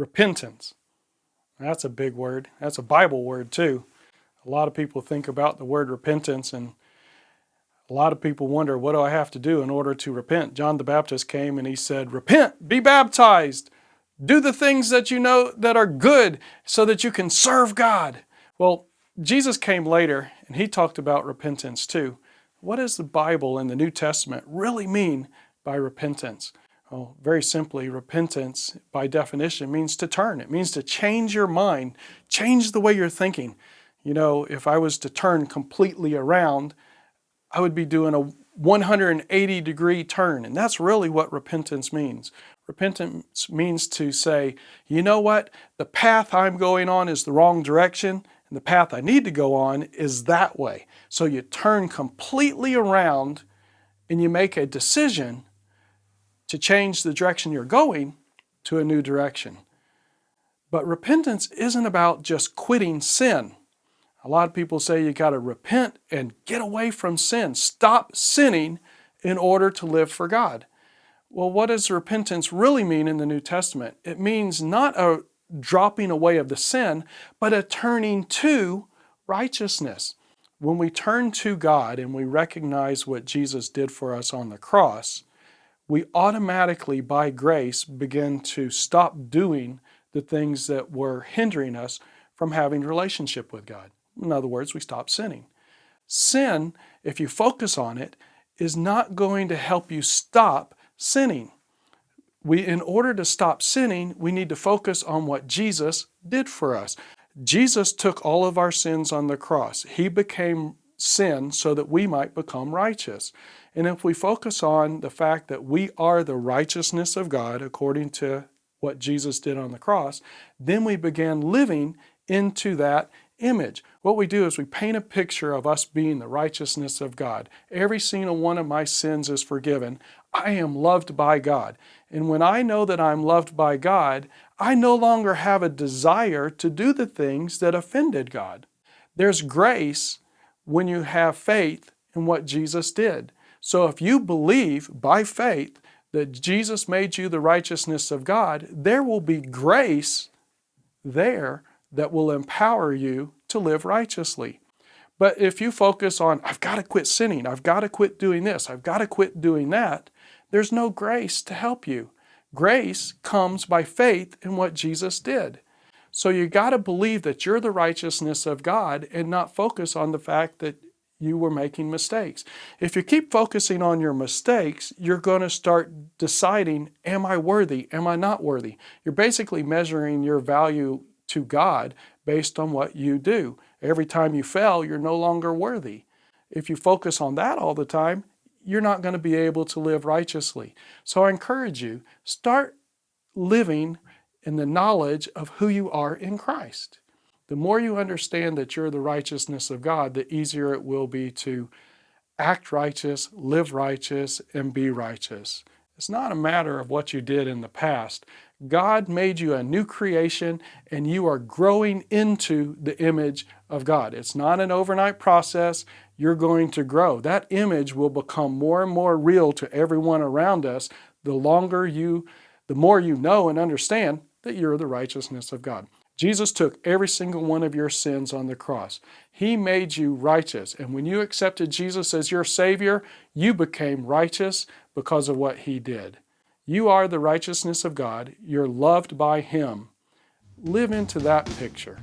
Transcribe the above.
repentance. That's a big word. That's a Bible word too. A lot of people think about the word repentance, and a lot of people wonder, what do I have to do in order to repent? John the Baptist came and he said, repent, be baptized, do the things that you know that are good so that you can serve God. Well, Jesus came later and he talked about repentance too. What does the Bible and the New Testament really mean by repentance? Well, very simply, repentance by definition means to turn. It means to change your mind, change the way you're thinking. You know, if I was to turn completely around, I would be doing a 180-degree turn, and that's really what repentance means. Repentance means to say, you know what, the path I'm going on is the wrong direction, and the path I need to go on is that way. So you turn completely around and you make a decision to change the direction you're going to a new direction. But repentance isn't about just quitting sin. A lot of people say you got to repent and get away from sin. Stop sinning in order to live for God. Well, what does repentance really mean in the New Testament? It means not a dropping away of the sin, but a turning to righteousness. When we turn to God and we recognize what Jesus did for us on the cross, we automatically, by grace, begin to stop doing the things that were hindering us from having a relationship with God. In other words, we stop sinning. Sin, if you focus on it, is not going to help you stop sinning. In order to stop sinning, we need to focus on what Jesus did for us. Jesus took all of our sins on the cross. He became sin so that we might become righteous. And if we focus on the fact that we are the righteousness of God according to what Jesus did on the cross, then we begin living into that image. What we do is we paint a picture of us being the righteousness of God. Every single one of my sins is forgiven. I am loved by God. And when I know that I'm loved by God, I no longer have a desire to do the things that offended God. There's grace when you have faith in what Jesus did. So if you believe by faith that Jesus made you the righteousness of God, there will be grace there that will empower you to live righteously. But if you focus on, I've got to quit sinning, I've got to quit doing this, I've got to quit doing that, there's no grace to help you. Grace comes by faith in what Jesus did. So you got to believe that you're the righteousness of God and not focus on the fact that you were making mistakes. If you keep focusing on your mistakes, you're going to start deciding, am I worthy? Am I not worthy? You're basically measuring your value to God based on what you do. Every time you fail, you're no longer worthy. If you focus on that all the time, you're not going to be able to live righteously. So I encourage you, start living in the knowledge of who you are in Christ. The more you understand that you're the righteousness of God, the easier it will be to act righteous, live righteous, and be righteous. It's not a matter of what you did in the past. God made you a new creation, and you are growing into the image of God. It's not an overnight process. You're going to grow. That image will become more and more real to everyone around us the more you know and understand that you're the righteousness of God. Jesus took every single one of your sins on the cross. He made you righteous. And when you accepted Jesus as your Savior, you became righteous because of what He did. You are the righteousness of God. You're loved by Him. Live into that picture.